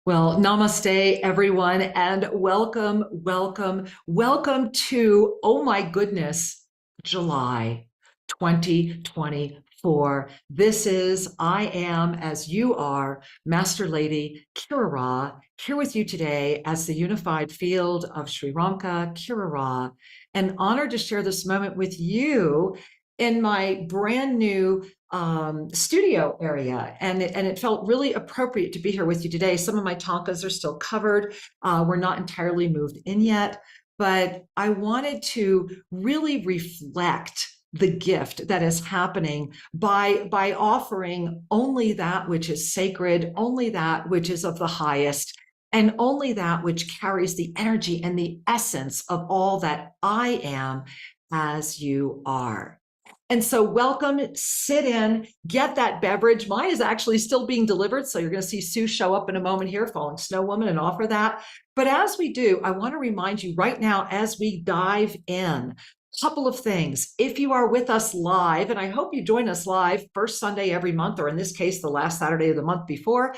Well, namaste, everyone, and welcome, welcome to, oh my goodness, July 2024. This is I Am As You Are, Master Lady Kira Ra, here with you today as the unified field of Sri Ramka Kira Ra, and honored to share this moment with you in my brand new studio area, and it felt really appropriate to be here with you today. Some of my tankas are still covered. We're not entirely moved in yet, but I wanted to really reflect the gift that is happening by offering only that which is sacred, only that which is of the highest, and only that which carries the energy and the essence of all that I am as you are. And so welcome, sit in, get that beverage. Mine is actually still being delivered. So you're going to see Sue show up in a moment here, Falling Snow Woman, and offer that. But as we do, I want to remind you right now, as we dive in, a couple of things. If you are with us live, and I hope you join us live first Sunday every month, or in this case, the last Saturday of the month before,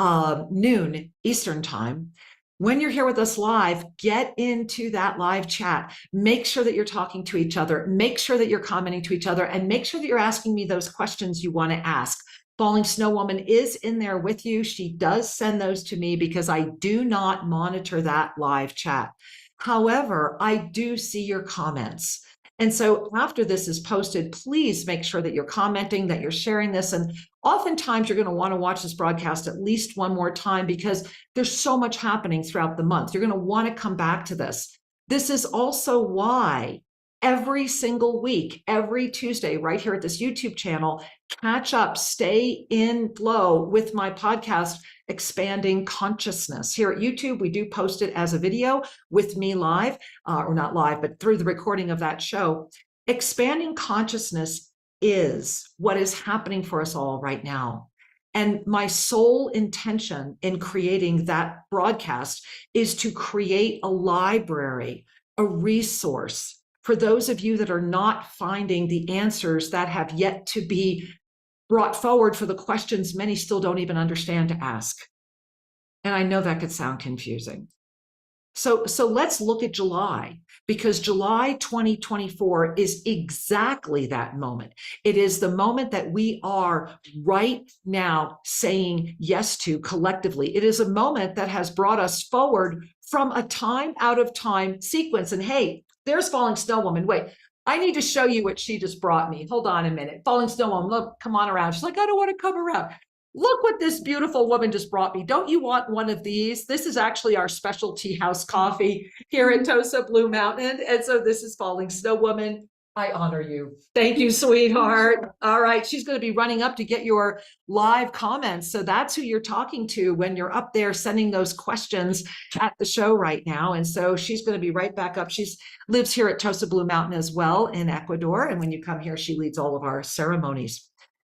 noon Eastern time. When you're here with us live, get into that live chat. Make sure that you're talking to each other. Make sure that you're commenting to each other, and make sure that you're asking me those questions you want to ask. Falling Snow Woman is in there with you. She does send those to me because I do not monitor that live chat. However, I do see your comments. And so after this is posted, please make sure that you're commenting, that you're sharing this. And oftentimes you're going to want to watch this broadcast at least one more time because there's so much happening throughout the month. You're going to want to come back to this. This is also why every single week, every Tuesday, right here at this YouTube channel, catch up, stay in flow with my podcast, Expanding Consciousness. Here at YouTube, we do post it as a video with me live, or not live, but through the recording of that show. Expanding Consciousness is what is happening for us all right now. And my sole intention in creating that broadcast is to create a library, a resource for those of you that are not finding the answers that have yet to be brought forward for the questions many still don't even understand to ask. And I know that could sound confusing. So let's look at July, because July 2024 is exactly that moment. It is the moment that we are right now saying yes to collectively. It is a moment that has brought us forward from a time out of time sequence. And hey, there's Falling Snow Woman. Wait, I need to show you what she just brought me. Hold on a minute. Falling Snow Woman, look, come on around. She's like, I don't want to come around. Look what this beautiful woman just brought me. Don't you want one of these? This is actually our specialty house coffee here at Tosa Blue Mountain. And so this is Falling Snow Woman. I honor you. Thank you, sweetheart. All right. She's going to be running up to get your live comments. So that's who you're talking to when you're up there sending those questions at the show right now. And so she's going to be right back up. She lives here at Tosa Blue Mountain as well in Ecuador. And when you come here, she leads all of our ceremonies.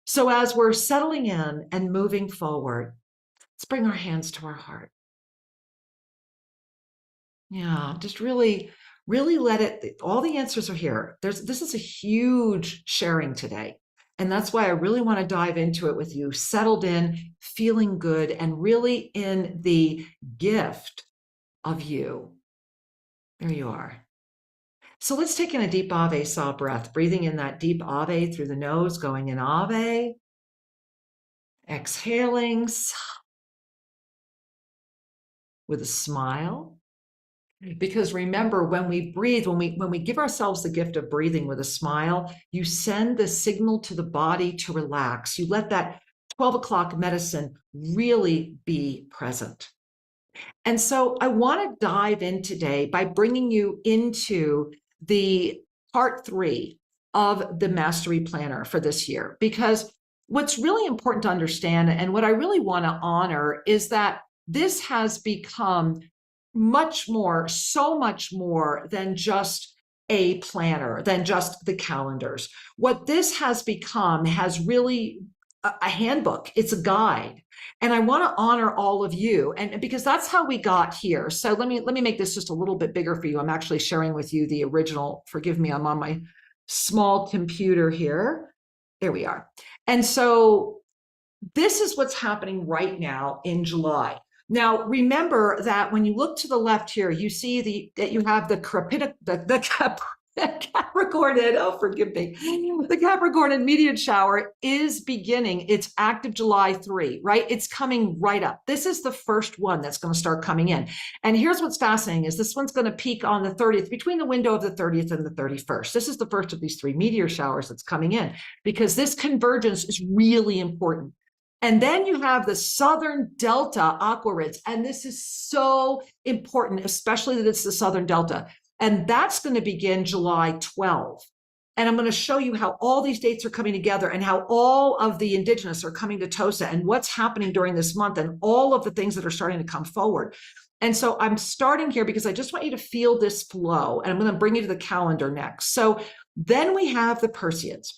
So as we're settling in and moving forward, let's bring our hands to our heart. Yeah, just really let it, all the answers are here. This is a huge sharing today. And that's why I really want to dive into it with you, settled in, feeling good, and really in the gift of you. There you are. So let's take in a deep Ave Sa breath, breathing in that deep Ave through the nose, going in Ave, exhaling with a smile. Because remember, when we breathe, when we give ourselves the gift of breathing with a smile, you send the signal to the body to relax. You let that 12 o'clock medicine really be present. And so I want to dive in today by bringing you into the part 3 of the Mastery Planner for this year, because what's really important to understand, and what I really want to honor, is that this has become much more, so much more than just a planner, than just the calendars. What this has become has really a handbook. It's a guide. And I want to honor all of you, and because that's how we got here. So let me make this just a little bit bigger for you. I'm actually sharing with you the original. Forgive me, I'm on my small computer here. There we are. And so this is what's happening right now in July. Now, remember that when you look to the left here, you see that you have the Capricorn, oh, forgive me. The Capricorn and meteor shower is beginning. It's active July 3, right? It's coming right up. This is the first one that's going to start coming in. And here's what's fascinating is this one's going to peak on the 30th, between the window of the 30th and the 31st. This is the first of these 3 meteor showers that's coming in because this convergence is really important. And then you have the Southern Delta aquarids, and this is so important, especially that it's the Southern Delta. And that's going to begin July 12. And I'm going to show you how all these dates are coming together and how all of the indigenous are coming to Tosa and what's happening during this month and all of the things that are starting to come forward. And so I'm starting here because I just want you to feel this flow, and I'm going to bring you to the calendar next. So then we have the Perseids.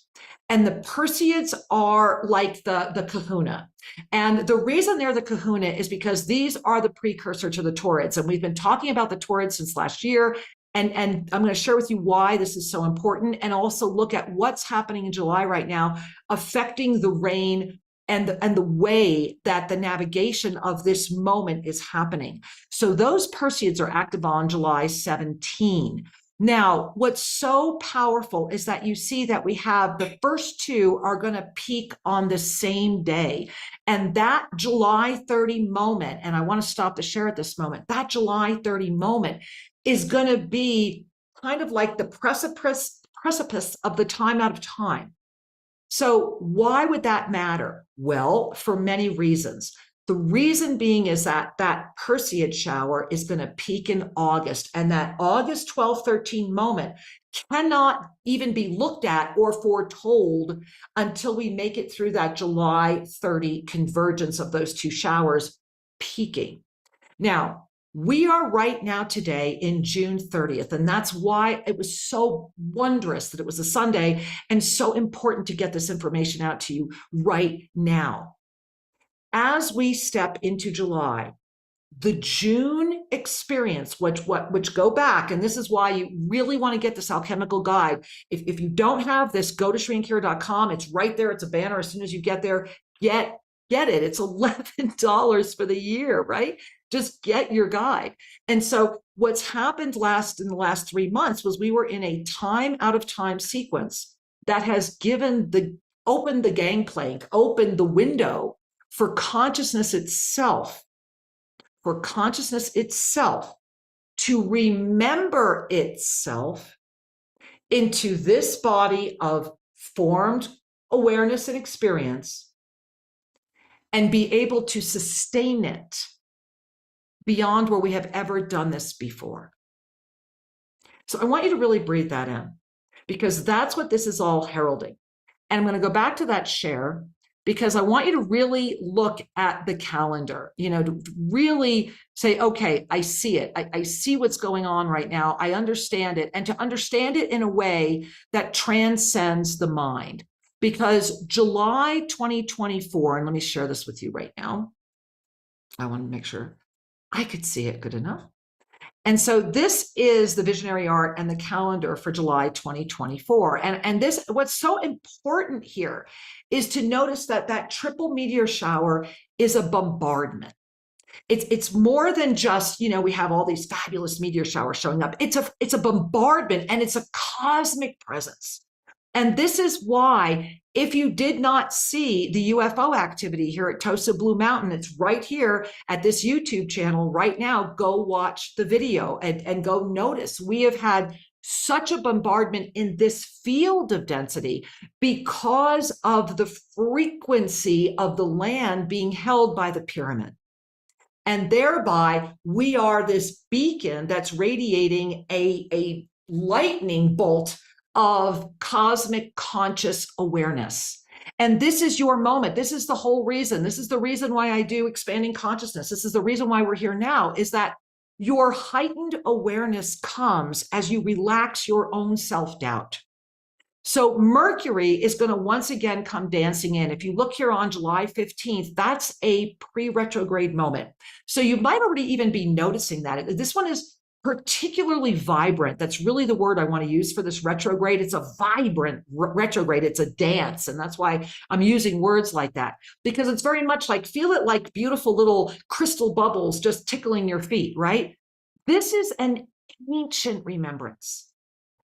And the Perseids are like the kahuna. And the reason they're the kahuna is because these are the precursor to the Taurids. And we've been talking about the Taurids since last year. And I'm going to share with you why this is so important and also look at what's happening in July right now, affecting the rain and the way that the navigation of this moment is happening. So those Perseids are active on July 17. Now, what's so powerful is that you see that we have the first 2 are going to peak on the same day. And that July 30 moment, and I want to stop to share at this moment, that July 30 moment is going to be kind of like the precipice of the time out of time. So why would that matter? Well, for many reasons. The reason being is that Perseid shower is going to peak in August, and that August 12-13 moment cannot even be looked at or foretold until we make it through that July 30 convergence of those 2 showers peaking. Now, we are right now today in June 30th, and that's why it was so wondrous that it was a Sunday and so important to get this information out to you right now. As we step into July, the June experience, which go back, and this is why you really want to get this alchemical guide. If you don't have this, go to shriandkira.com. It's right there. It's a banner. As soon as you get there, get it. It's $11 for the year, right? Just get your guide. And so what's happened in the last 3 months was we were in a time out of time sequence that has opened the gangplank, opened the window for consciousness itself, to remember itself into this body of formed awareness and experience and be able to sustain it beyond where we have ever done this before. So I want you to really breathe that in, because that's what this is all heralding. And I'm going to go back to that share, because I want you to really look at the calendar, to really say, okay, I see it. I see what's going on right now. I understand it. And to understand it in a way that transcends the mind. Because July 2024, and let me share this with you right now. I want to make sure I could see it good enough. And so this is the visionary art and the calendar for July 2024. And this, what's so important here is to notice that triple meteor shower is a bombardment. It's more than just, we have all these fabulous meteor showers showing up. It's a bombardment, and it's a cosmic presence. And this is why, if you did not see the UFO activity here at Tosa Blue Mountain, it's right here at this YouTube channel right now. Go watch the video and go notice. We have had such a bombardment in this field of density because of the frequency of the land being held by the pyramid. And thereby, we are this beacon that's radiating a lightning bolt of cosmic conscious awareness. And this is your moment. This is the whole reason. This is the reason why I do expanding consciousness. This is the reason why we're here now, is that your heightened awareness comes as you relax your own self-doubt. So Mercury is going to once again come dancing in. If you look here on July 15th, that's a pre-retrograde moment. So you might already even be noticing that. This one is particularly vibrant. That's really the word I want to use for this retrograde. It's a vibrant retrograde. It's a dance. And that's why I'm using words like that, because it's very much like, feel it like beautiful little crystal bubbles just tickling your feet, right? This is an ancient remembrance.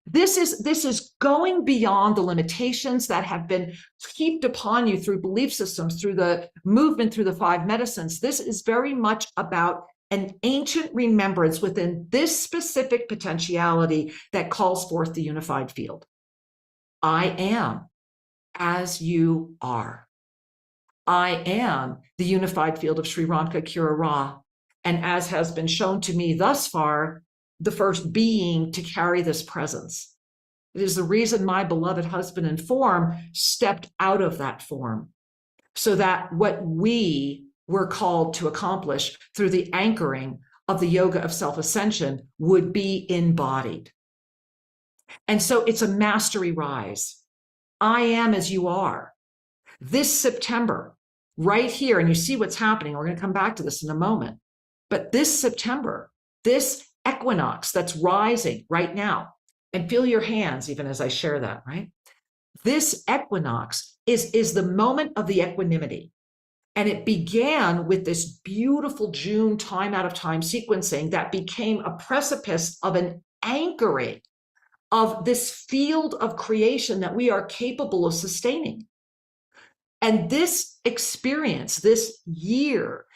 This is going beyond the limitations that have been heaped upon you through belief systems, through the movement, through the five medicines. This is very much about an ancient remembrance within this specific potentiality that calls forth the unified field. I am as you are. I am the unified field of Sri Ramka Kira Ra. And as has been shown to me thus far, the first being to carry this presence. It is the reason my beloved husband in form stepped out of that form, so that what we were called to accomplish through the anchoring of the Yoga of Self-Ascension would be embodied. And so it's a mastery rise. I am as you are. This September, right here, and you see what's happening. We're going to come back to this in a moment. But this September, this equinox that's rising right now, and feel your hands even as I share that, right? This equinox is the moment of the equanimity. And it began with this beautiful June time out of time sequencing that became a precipice of an anchoring of this field of creation that we are capable of sustaining. And this experience, this year,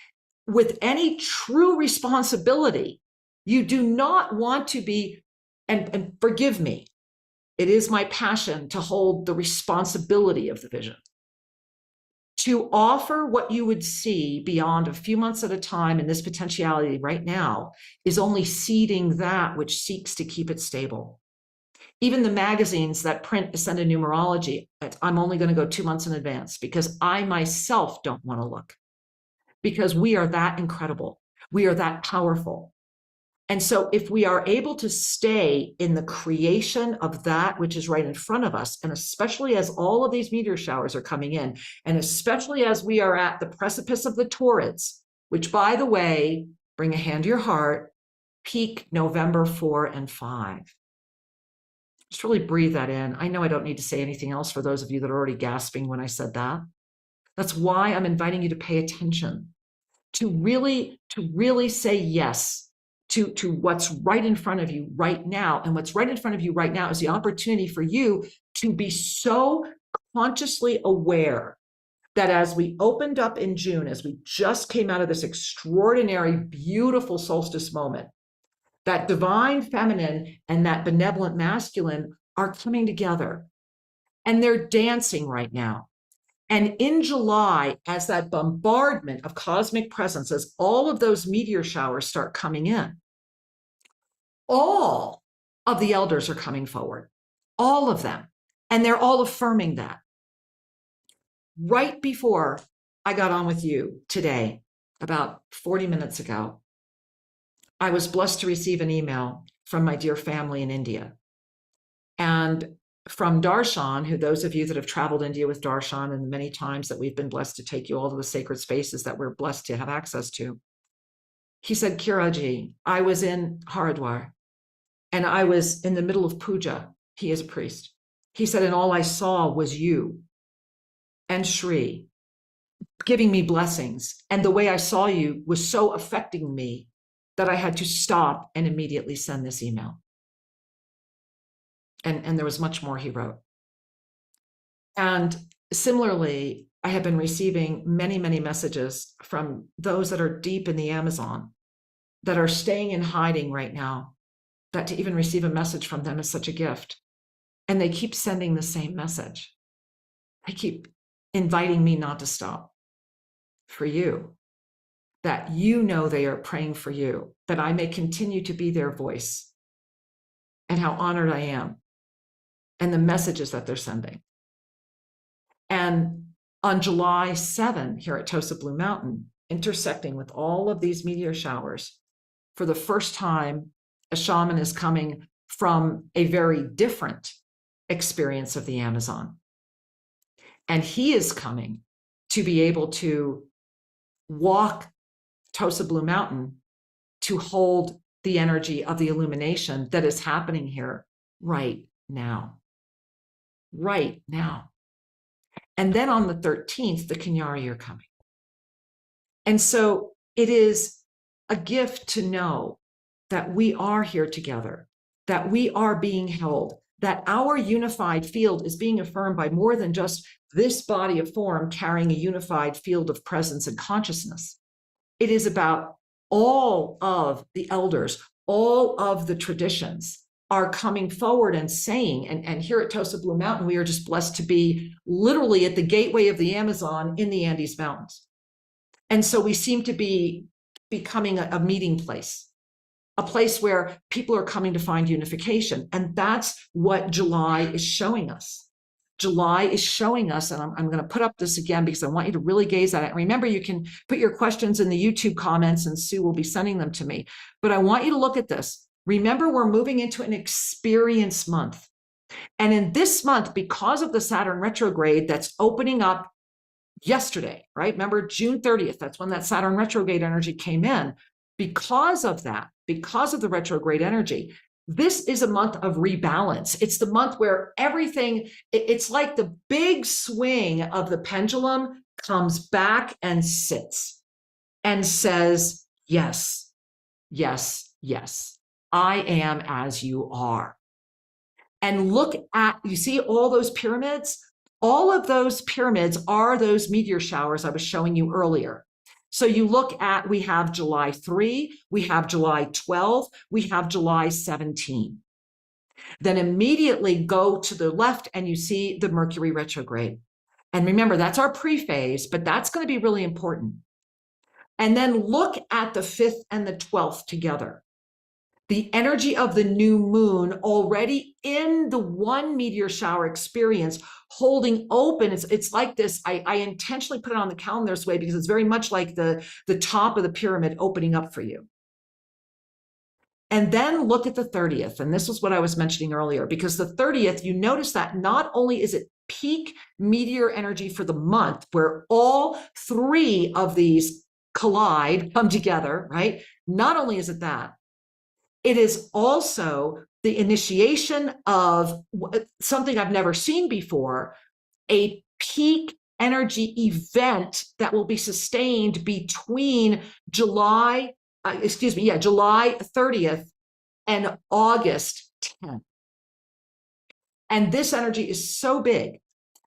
with any true responsibility, you do not want to be, and forgive me, it is my passion to hold the responsibility of the vision. To offer what you would see beyond a few months at a time in this potentiality right now is only seeding that which seeks to keep it stable. Even the magazines that print Ascended Numerology, I'm only going to go 2 months in advance because I myself don't want to look. Because we are that incredible. We are that powerful. And so if we are able to stay in the creation of that which is right in front of us, and especially as all of these meteor showers are coming in, and especially as we are at the precipice of the Taurids, which, by the way, bring a hand to your heart, peak November 4 and 5. Just really breathe that in. I know I don't need to say anything else for those of you that are already gasping when I said that. That's why I'm inviting you to pay attention, to really say yes to what's right in front of you right now. And what's right in front of you right now is the opportunity for you to be so consciously aware that as we opened up in June, as we just came out of this extraordinary, beautiful solstice moment, that divine feminine and that benevolent masculine are coming together and they're dancing right now. And in July, as that bombardment of cosmic presence, as all of those meteor showers start coming in, all of the elders are coming forward, all of them. And they're all affirming that. Right before I got on with you today, about 40 minutes ago, I was blessed to receive an email from my dear family in India. And from Darshan, who those of you that have traveled India with Darshan and the many times that we've been blessed to take you all to the sacred spaces that we're blessed to have access to, he said, Kiraji, I was in Haridwar and I was in the middle of puja. He is a priest. He said, and all I saw was you and Shri giving me blessings. And the way I saw you was so affecting me that I had to stop and immediately send this email. And there was much more he wrote. And similarly, I have been receiving many, many messages from those that are deep in the Amazon, that are staying in hiding right now, that to even receive a message from them is such a gift. And they keep sending the same message. They keep inviting me not to stop for you, that you know they are praying for you, that I may continue to be their voice, and how honored I am, and the messages that they're sending. And on July 7 here at Tosa Blue Mountain, intersecting with all of these meteor showers, for the first time, a shaman is coming from a very different experience of the Amazon. And he is coming to be able to walk Tosa Blue Mountain to hold the energy of the illumination that is happening here right now. Right now. And then on the 13th, the Kanyari are coming. And so it is a gift to know that we are here together, that we are being held, that our unified field is being affirmed by more than just this body of form carrying a unified field of presence and consciousness. It is about all of the elders, all of the traditions are coming forward and saying, and here at Tosa Blue Mountain, we are just blessed to be literally at the gateway of the Amazon in the Andes Mountains. And so we seem to be becoming a meeting place, a place where people are coming to find unification. And that's what July is showing us. July is showing us, and I'm going to put up this again because I want you to really gaze at it. And remember, you can put your questions in the YouTube comments and Sue will be sending them to me. But I want you to look at this. Remember, we're moving into an experience month. And in this month, because of the Saturn retrograde that's opening up yesterday, right? Remember, June 30th, that's when that Saturn retrograde energy came in. Because of that, because of the retrograde energy, this is a month of rebalance. It's the month where everything, it's like the big swing of the pendulum comes back and sits and says, yes, yes, yes, I am as you are. And look at, you see all those pyramids? All of those pyramids are those meteor showers I was showing you earlier. So you look at, we have July 3, we have July 12, we have July 17. Then immediately go to the left and you see the Mercury retrograde. And remember, that's our pre-phase, but that's going to be really important. And then look at the 5th and the 12th together. The energy of the new moon already in the one meteor shower experience, holding open. It's like this. I intentionally put it on the calendar this way because it's very much like the top of the pyramid opening up for you. And then look at the 30th. And this was what I was mentioning earlier, because the 30th, you notice that not only is it peak meteor energy for the month where all three of these collide, come together, right? Not only is it that, it is also the initiation of something I've never seen before, a peak energy event that will be sustained between July 30th and August 10th. And this energy is so big.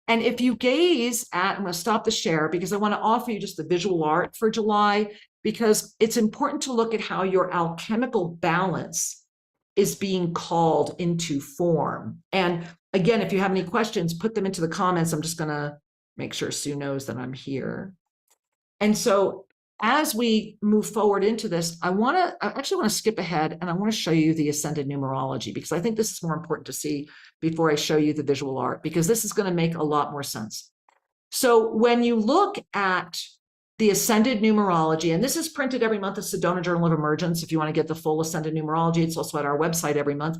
And if you gaze at, I'm going to stop the share because I want to offer you just the visual art for July, because it's important to look at how your alchemical balance is being called into form. And again, if you have any questions, put them into the comments. I'm just going to make sure Sue knows that I'm here. And so as we move forward into this, I actually want to skip ahead and I want to show you the ascended numerology, because I think this is more important to see before I show you the visual art, because this is going to make a lot more sense. So when you look at the ascended numerology, and this is printed every month, it's Sedona Journal of Emergence. If you want to get the full ascended numerology, it's also at our website every month.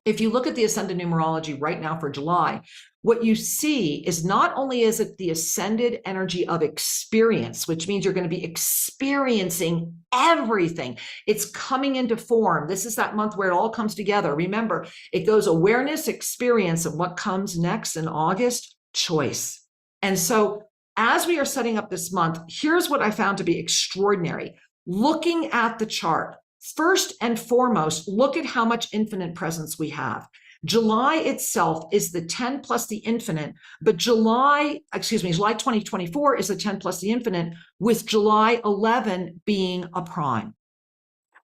If you look at the ascended numerology right now for July, what you see is not only is it the ascended energy of experience, which means you're going to be experiencing everything. It's coming into form. This is that month where it all comes together. Remember, it goes awareness, experience, and what comes next in August? Choice. And so as we are setting up this month, here's what I found to be extraordinary. Looking at the chart, first and foremost, look at how much infinite presence we have. July itself is the 10 plus the infinite, but July 2024 is the 10 plus the infinite, with July 11 being a prime.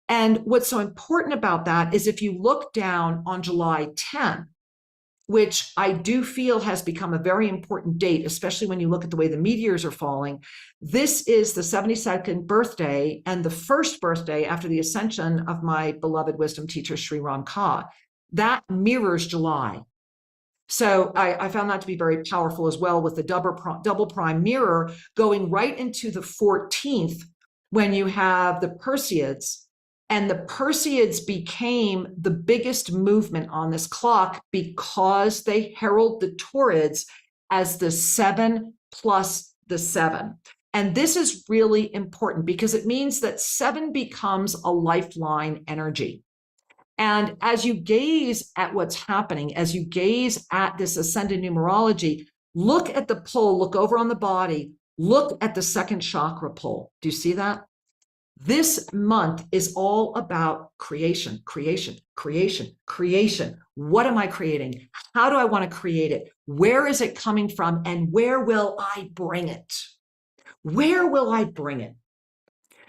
And what's so important about that is if you look down on July 10, which I do feel has become a very important date, especially when you look at the way the meteors are falling. This is the 72nd birthday and the first birthday after the ascension of my beloved wisdom teacher, Sri Ram Ka. That mirrors July. So I found that to be very powerful as well, with the double prime mirror going right into the 14th when you have the Perseids. And the Perseids became the biggest movement on this clock because they herald the Taurids as the 7 plus the 7. And this is really important because it means that 7 becomes a lifeline energy. And as you gaze at what's happening, as you gaze at this ascended numerology, look at the pole, look over on the body, look at the second chakra pole. Do you see that? This month is all about creation, creation, creation, creation. What am I creating? How do I want to create it? Where is it coming from? And where will I bring it? Where will I bring it?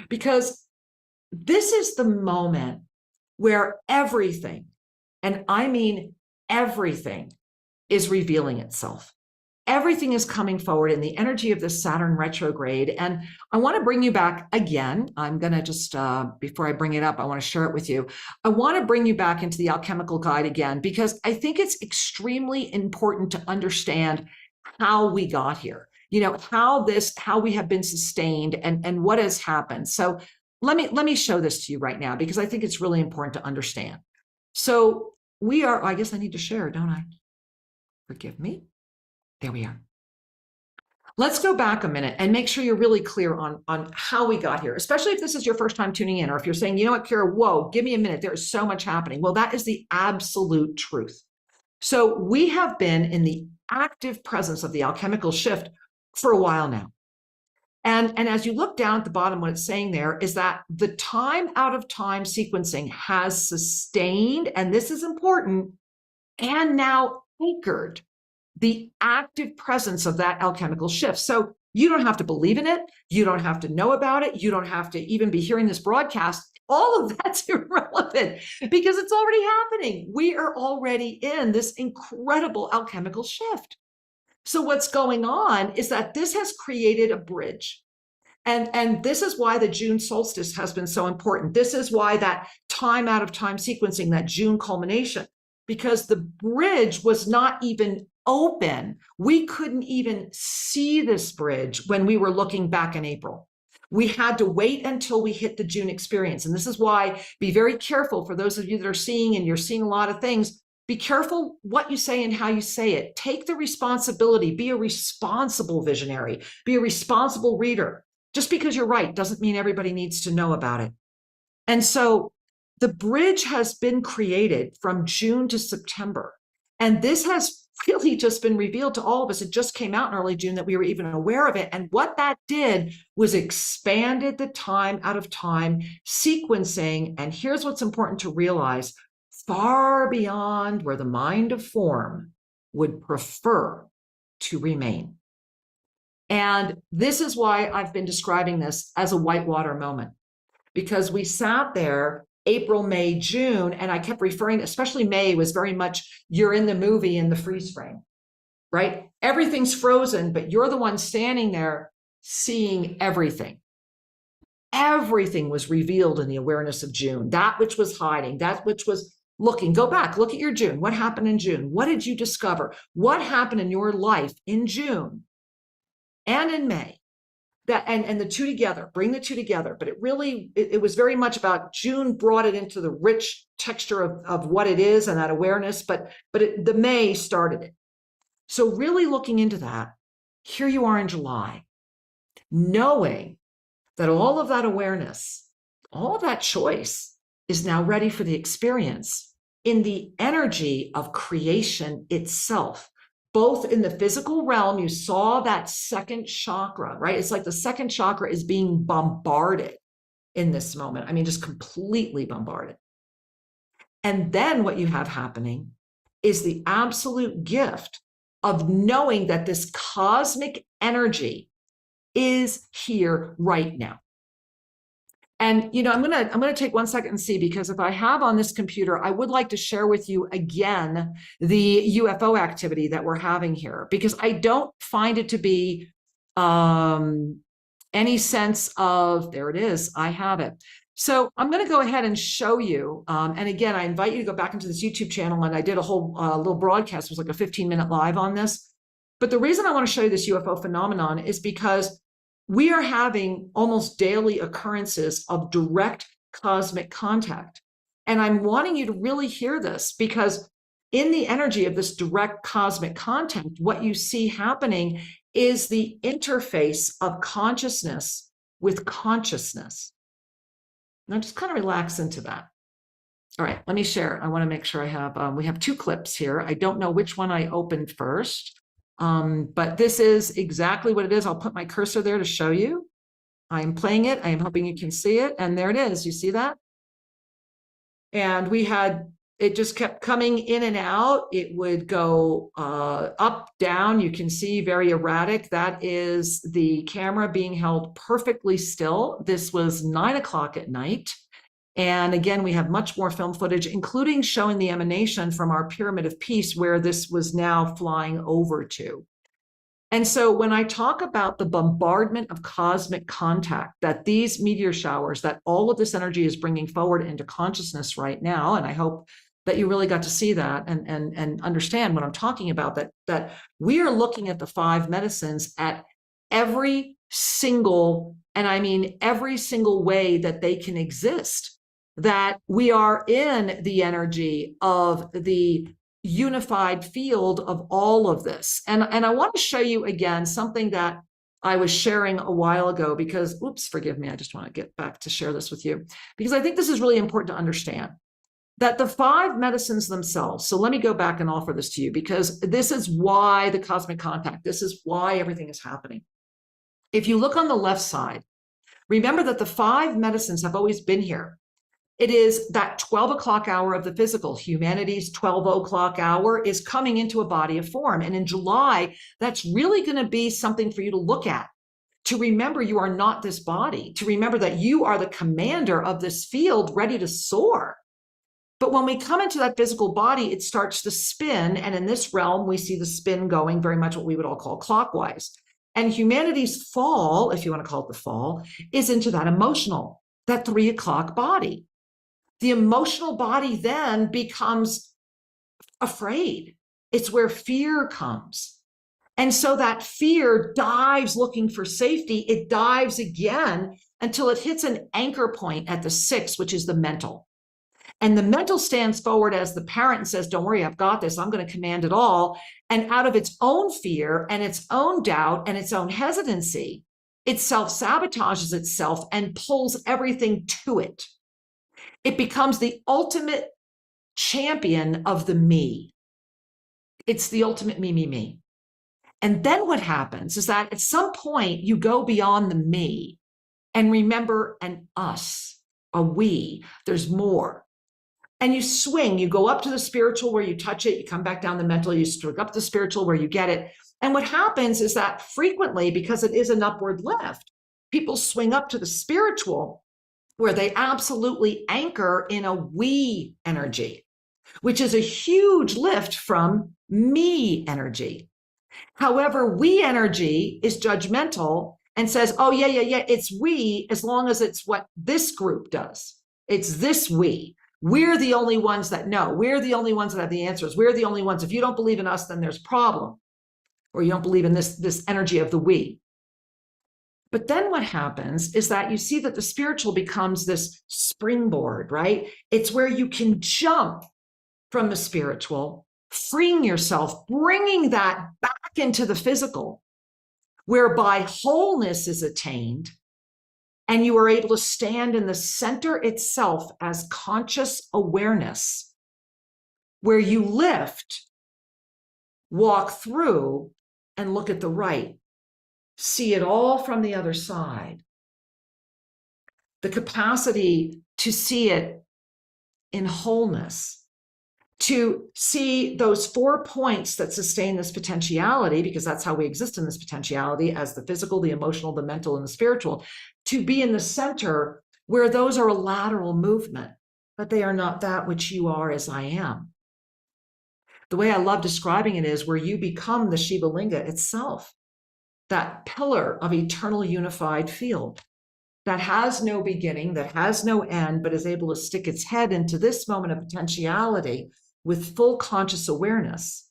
Because this is the moment where everything, and I mean everything, is revealing itself. Everything is coming forward in the energy of this Saturn retrograde. And I want to bring you back again. I'm going to just, before I bring it up, I want to share it with you. I want to bring you back into the alchemical guide again, because I think it's extremely important to understand how we got here, how we have been sustained and what has happened. So let me show this to you right now, because I think it's really important to understand. So we are, I guess I need to share, don't I? Forgive me. There we are. Let's go back a minute and make sure you're really clear on how we got here, especially if this is your first time tuning in, or if you're saying, you know what, Kira, whoa, give me a minute. There is so much happening. Well, that is the absolute truth. So we have been in the active presence of the alchemical shift for a while now. And as you look down at the bottom, what it's saying there is that the time out of time sequencing has sustained, and this is important, and now anchored the active presence of that alchemical shift. So you don't have to believe in it. You don't have to know about it. You don't have to even be hearing this broadcast. All of that's irrelevant because it's already happening. We are already in this incredible alchemical shift. So what's going on is that this has created a bridge. And this is why the June solstice has been so important. This is why that time out of time sequencing, that June culmination, because the bridge was not even open. We couldn't even see this bridge when we were looking back in April. We had to wait until we hit the June experience. And this is why be very careful for those of you that are seeing, and you're seeing a lot of things. Be careful what you say and how you say it. Take the responsibility. Be a responsible visionary. Be a responsible reader. Just because you're right doesn't mean everybody needs to know about it. And so the bridge has been created from June to September. And this has really just been revealed to all of us. It just came out in early June that we were even aware of it. And what that did was expanded the time out of time sequencing. And here's what's important to realize: far beyond where the mind of form would prefer to remain. And this is why I've been describing this as a whitewater moment, because we sat there April, May, June, and I kept referring, especially May was very much, you're in the movie in the freeze frame, right? Everything's frozen, but you're the one standing there seeing everything. Everything was revealed in the awareness of June, that which was hiding, that which was looking. Go back, look at your June. What happened in June? What did you discover? What happened in your life in June and in May? That and the two together, bring the two together. But it was very much about June brought it into the rich texture of what it is and that awareness, but the May started it. So really looking into that, here you are in July, knowing that all of that awareness, all of that choice is now ready for the experience in the energy of creation itself. Both in the physical realm, you saw that second chakra, right? It's like the second chakra is being bombarded in this moment. I mean, just completely bombarded. And then what you have happening is the absolute gift of knowing that this cosmic energy is here right now. And, I'm going to take 1 second and see, because if I have on this computer, I would like to share with you again the UFO activity that we're having here, because I don't find it to be any sense of, there it is, I have it. So I'm going to go ahead and show you. And again, I invite you to go back into this YouTube channel. And I did a whole little broadcast. It was like a 15-minute live on this. But the reason I want to show you this UFO phenomenon is because we are having almost daily occurrences of direct cosmic contact. And I'm wanting you to really hear this, because in the energy of this direct cosmic contact, what you see happening is the interface of consciousness with consciousness. Now just kind of relax into that. All right, let me share. I want to make sure I have, we have 2 clips here. I don't know which one I opened first, but this is exactly what it is. I'll put my cursor there to show you. I'm playing it. I am hoping you can see it. And there it is. You see that? And we had, it just kept coming in and out. It would go up, down. You can see very erratic. That is the camera being held perfectly still. This was 9 o'clock at night. And again, we have much more film footage, including showing the emanation from our pyramid of peace where this was now flying over to. And so when I talk about the bombardment of cosmic contact, that these meteor showers, that all of this energy is bringing forward into consciousness right now, and I hope that you really got to see that and understand what I'm talking about, that we are looking at the 5 medicines at every single, and I mean every single way that they can exist, that we are in the energy of the unified field of all of this. And I want to show you again something that I was sharing a while ago because, oops, forgive me, I just want to get back to share this with you because I think this is really important to understand that the 5 medicines themselves. So let me go back and offer this to you because this is why the cosmic contact, this is why everything is happening. If you look on the left side, remember that the 5 medicines have always been here. It is that 12 o'clock hour of the physical. Humanity's 12 o'clock hour is coming into a body of form. And in July, that's really going to be something for you to look at, to remember you are not this body, to remember that you are the commander of this field ready to soar. But when we come into that physical body, it starts to spin. And in this realm, we see the spin going very much what we would all call clockwise. And humanity's fall, if you want to call it the fall, is into that emotional, that 3 o'clock body. The emotional body then becomes afraid. It's where fear comes. And so that fear dives looking for safety. It dives again until it hits an anchor point at the 6, which is the mental. And the mental stands forward as the parent and says, don't worry, I've got this. I'm going to command it all. And out of its own fear and its own doubt and its own hesitancy, it self-sabotages itself and pulls everything to it. It becomes the ultimate champion of the me. It's the ultimate me, me, me. And then what happens is that at some point you go beyond the me and remember an us, a we. There's more. And you swing, you go up to the spiritual where you touch it, you come back down the mental, you stroke up the spiritual where you get it. And what happens is that frequently, because it is an upward lift, people swing up to the spiritual where they absolutely anchor in a we energy, which is a huge lift from me energy. However, we energy is judgmental and says, oh, yeah, it's we as long as it's what this group does. It's this we. We're the only ones that know. We're the only ones that have the answers. We're the only ones. If you don't believe in us, then there's a problem. Or you don't believe in this energy of the we. But then what happens is that you see that the spiritual becomes this springboard, right? It's where you can jump from the spiritual, freeing yourself, bringing that back into the physical, whereby wholeness is attained, and you are able to stand in the center itself as conscious awareness, where you lift, walk through, and look at the right. See it all from the other side. The capacity to see it in wholeness, to see those 4 points that sustain this potentiality, because that's how we exist in this potentiality as the physical, the emotional, the mental, and the spiritual, to be in the center where those are a lateral movement, but they are not that which you are as I am. The way I love describing it is where you become the Shiva Linga itself, that pillar of eternal unified field that has no beginning, that has no end, but is able to stick its head into this moment of potentiality with full conscious awareness,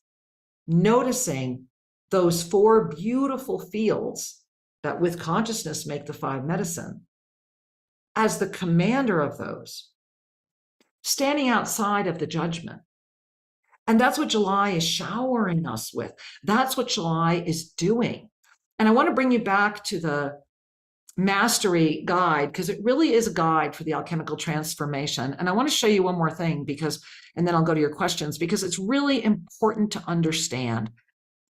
noticing those 4 beautiful fields that with consciousness make the 5 medicine, as the commander of those, standing outside of the judgment. And that's what July is showering us with. That's what July is doing. And I want to bring you back to the mastery guide, because it really is a guide for the alchemical transformation. And I want to show you one more thing, because, and then I'll go to your questions, because it's really important to understand.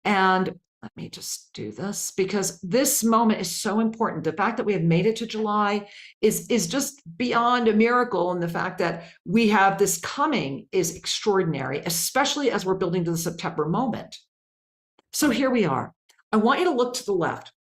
And let me just do this, because this moment is so important. The fact that we have made it to July is just beyond a miracle. And the fact that we have this coming is extraordinary, especially as we're building to the September moment. So here we are. I want you to look to the left.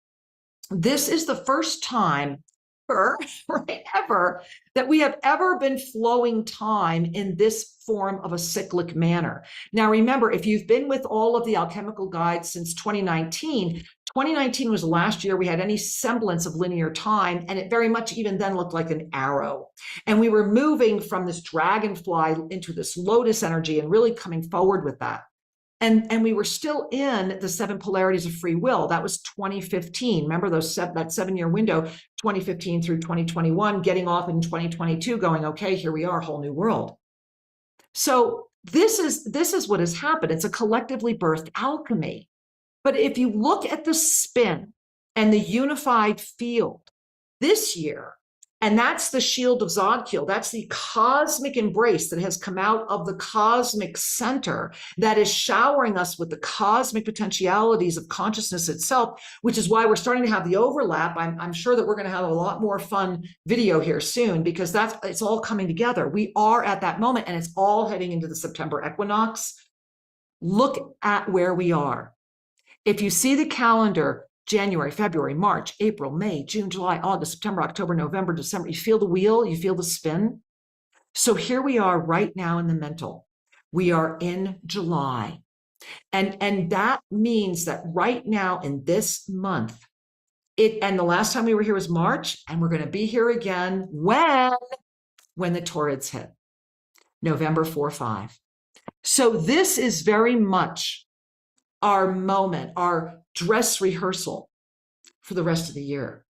This is the first time ever that we have ever been flowing time in this form of a cyclic manner. Now, remember, if you've been with all of the alchemical guides since 2019, 2019 was the last year we had any semblance of linear time, and it very much even then looked like an arrow. And we were moving from this dragonfly into this lotus energy and really coming forward with that. And we were still in the 7 polarities of free will. That was 2015. Remember that 7-year window, 2015 through 2021, getting off in 2022, going, okay, here we are, whole new world. So this is what has happened. It's a collectively birthed alchemy. But if you look at the spin and the unified field this year, and that's the shield of Zodkiel. That's the cosmic embrace that has come out of the cosmic center that is showering us with the cosmic potentialities of consciousness itself, which is why we're starting to have the overlap. I'm sure that we're going to have a lot more fun video here soon, because it's all coming together. We are at that moment, and it's all heading into the September equinox. Look at where we are. If you see the calendar, January, February, March, April, May, June, July, August, September, October, November, December. You feel the wheel, you feel the spin. So here we are right now in the mental. We are in July. And that means that right now in this month, and the last time we were here was March, and we're going to be here again when the Taurids hit, November 4-5. So this is very much our moment, our dress rehearsal for the rest of the year.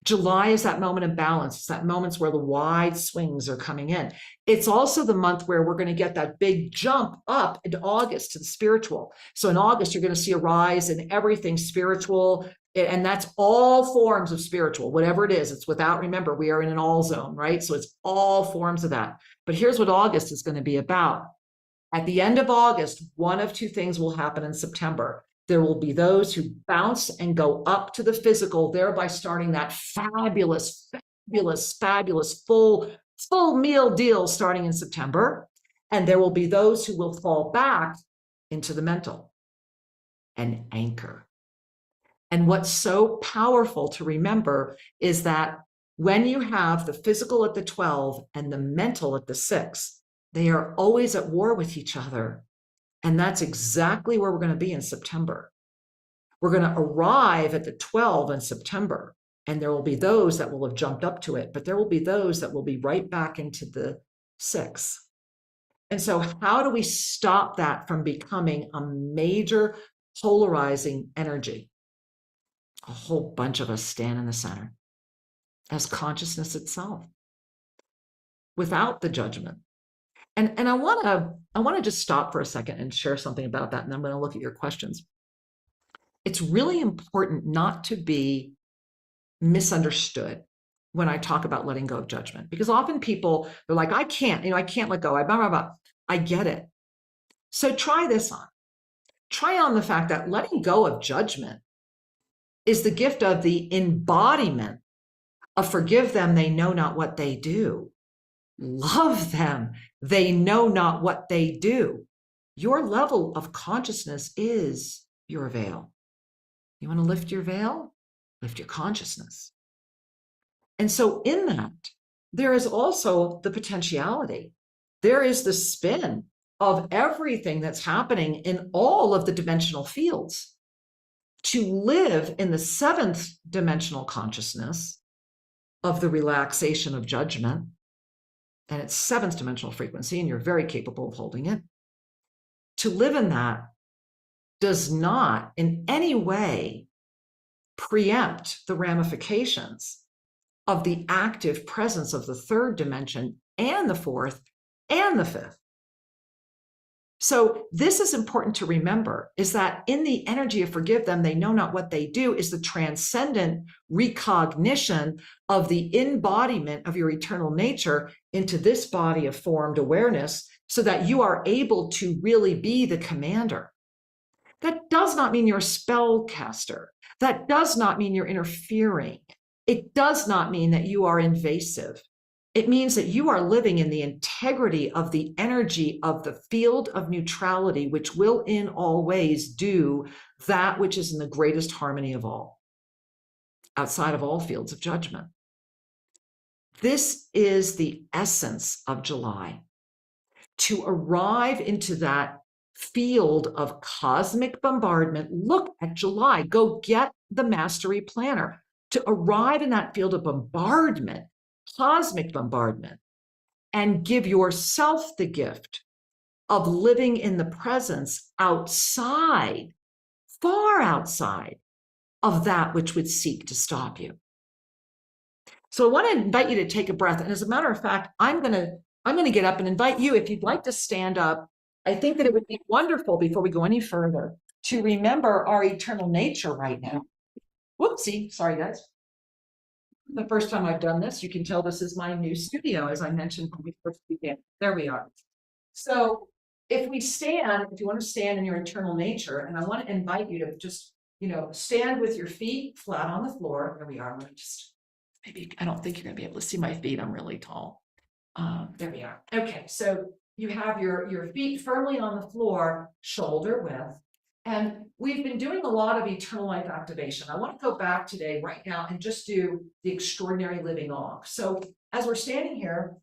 July is that moment of balance. It's that moments where the wide swings are coming in. It's also the month where we're going to get that big jump up into August to the spiritual. So in August, you're going to see a rise in everything spiritual. And that's all forms of spiritual, whatever it is. It's without, remember, we are in an all zone, right? So it's all forms of that. But here's what August is going to be about. At the end of August, one of two things will happen in September. There will be those who bounce and go up to the physical, thereby starting that fabulous full meal deal starting in September. And there will be those who will fall back into the mental and anchor. And what's so powerful to remember is that when you have the physical at the 12 and the mental at the 6, they are always at war with each other. And that's exactly where we're going to be in September. We're going to arrive at the 12 in September, and there will be those that will have jumped up to it, but there will be those that will be right back into the 6. And so how do we stop that from becoming a major polarizing energy? A whole bunch of us stand in the center as consciousness itself, without the judgment. And I want to just stop for a second and share something about that, and I'm going to look at your questions. It's really important not to be misunderstood when I talk about letting go of judgment, because often people, they're like, I can't let go. I get it. So try this on. Try on the fact that letting go of judgment is the gift of the embodiment of forgive them, they know not what they do. Love them, they know not what they do. Your level of consciousness is your veil. You want to lift your veil? Lift your consciousness. And so in that, there is also the potentiality. There is the spin of everything that's happening in all of the dimensional fields. To live in the 7th dimensional consciousness of the relaxation of judgment, and it's 7th dimensional frequency, and you're very capable of holding it. To live in that does not in any way preempt the ramifications of the active presence of the 3rd dimension and the 4th and the 5th. So this is important to remember, is that in the energy of forgive them, they know not what they do, is the transcendent recognition of the embodiment of your eternal nature into this body of formed awareness so that you are able to really be the commander. That does not mean you're a spellcaster. That does not mean you're interfering. It does not mean that you are invasive. It means that you are living in the integrity of the energy of the field of neutrality, which will in all ways do that which is in the greatest harmony of all, outside of all fields of judgment. This is the essence of July. To arrive into that field of cosmic bombardment, look at July, go get the Mastery Planner. To arrive in that field of bombardment, cosmic bombardment, and give yourself the gift of living in the presence outside, far outside of that which would seek to stop you. So I want to invite you to take a breath. And as a matter of fact, I'm going to get up and invite you, if you'd like to stand up. I think that it would be wonderful, before we go any further, to remember our eternal nature right now. Whoopsie, sorry guys. The first time I've done this, you can tell this is my new studio, as I mentioned when we first began. There we are. So if we stand, if you want to stand in your eternal nature, and I want to invite you to just, stand with your feet flat on the floor. There we are. I'm going to just, maybe, I don't think you're going to be able to see my feet. I'm really tall. There we are. Okay, so you have your feet firmly on the floor, shoulder width. And we've been doing a lot of eternal life activation. I want to go back today, right now, and just do the extraordinary living off. So as we're standing here,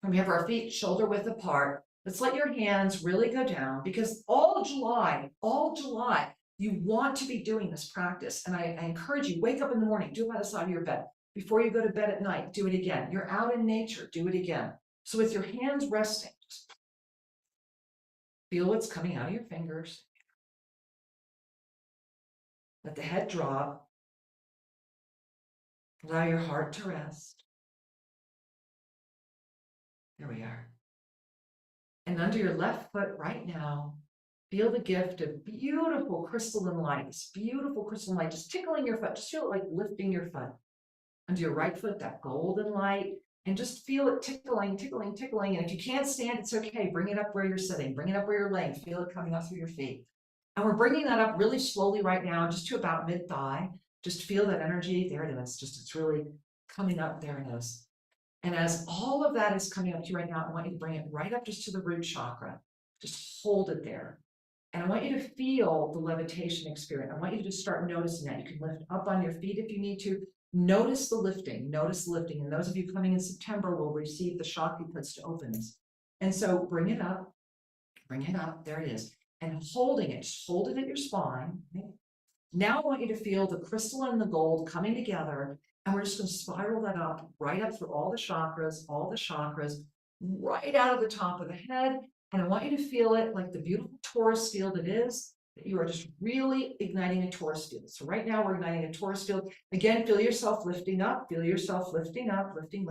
and we have our feet shoulder width apart, let's let your hands really go down, because all July, you want to be doing this practice. And I encourage you, wake up in the morning, do it by the side of your bed. Before you go to bed at night, do it again. You're out in nature, do it again. So with your hands resting, just feel what's coming out of your fingers. Let the head drop. Allow your heart to rest. There we are. And under your left foot right now, feel the gift of beautiful crystalline light. This beautiful crystalline light just tickling your foot. Just feel it like lifting your foot. Under your right foot, that golden light. And just feel it tickling, tickling, tickling. And if you can't stand, it's okay. Bring it up where you're sitting. Bring it up where you're laying. Feel it coming up through your feet. And we're bringing that up really slowly right now, just to about mid-thigh. Just feel that energy. There it is. Just, it's really coming up. There it is. And as all of that is coming up to you right now, I want you to bring it right up just to the root chakra. Just hold it there. And I want you to feel the levitation experience. I want you to just start noticing that. You can lift up on your feet if you need to. Notice the lifting. Notice the lifting. And those of you coming in September will receive the Shakti puts to open this. And so bring it up. Bring it up. There it is. And holding it, just hold it at your spine. Okay? Now I want you to feel the crystal and the gold coming together, and we're just going to spiral that up, right up through all the chakras, right out of the top of the head. And I want you to feel it like the beautiful torus field it is, that you are just really igniting a torus field. So right now we're igniting a torus field. Again, feel yourself lifting up, lifting,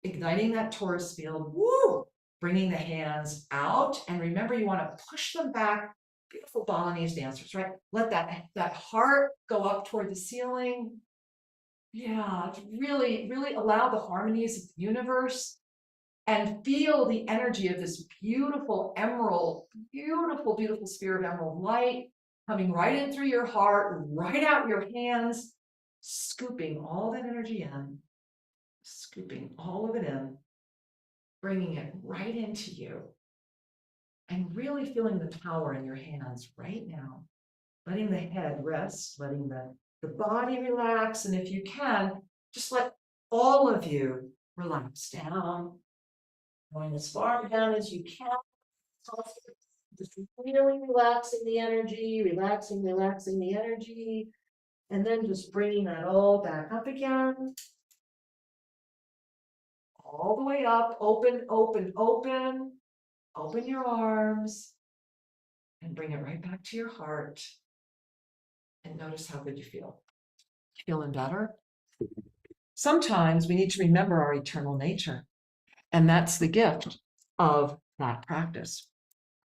igniting that torus field. Woo! Bringing the hands out, and remember, you want to push them back. Beautiful Balinese dancers, right? Let that heart go up toward the ceiling. Yeah, to really, really allow the harmonies of the universe and feel the energy of this beautiful emerald, beautiful sphere of emerald light coming right in through your heart, right out your hands, scooping all that energy in, scooping all of it in, bringing it right into you, and really feeling the power in your hands right now, letting the head rest, letting the body relax, and if you can, just let all of you relax down, going as far down as you can, just really relaxing the energy, relaxing the energy, and then just bringing that all back up again. All the way up, open your arms, and bring it right back to your heart. And notice how good you feel. Feeling better? Sometimes we need to remember our eternal nature. And that's the gift of that practice.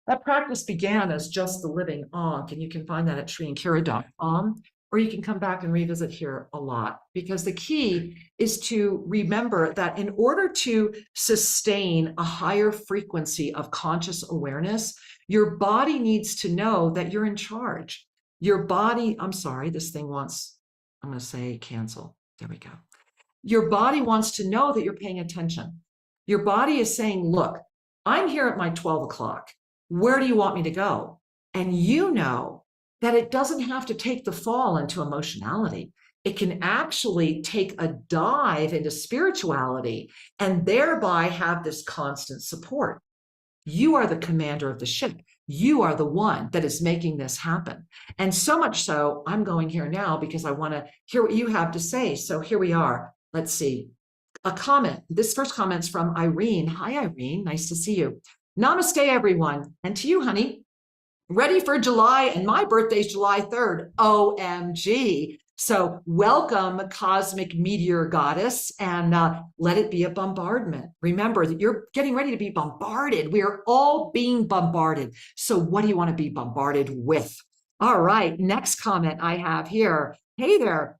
That practice began as just the living ankh, and you can find that at shriankira.com, or you can come back and revisit here a lot, because the key is to remember that in order to sustain a higher frequency of conscious awareness, your body needs to know that you're in charge. Your body, I'm sorry, this thing wants, I'm going to say cancel. There we go. Your body wants to know that you're paying attention. Your body is saying, look, I'm here at my 12 o'clock. Where do you want me to go? And you know that it doesn't have to take the fall into emotionality. It can actually take a dive into spirituality and thereby have this constant support. You are the commander of the ship. You are the one that is making this happen. And so much so, I'm going here now because I want to hear what you have to say. So here we are. Let's see. A comment. This first comment's from Irene. Hi, Irene. Nice to see you. Namaste, everyone. And to you, honey. Ready for July, and my birthday's July 3rd. OMG. So welcome, cosmic meteor goddess, and let it be a bombardment. Remember that you're getting ready to be bombarded. We are all being bombarded. So what do you want to be bombarded with? All right, next comment I have here. Hey there.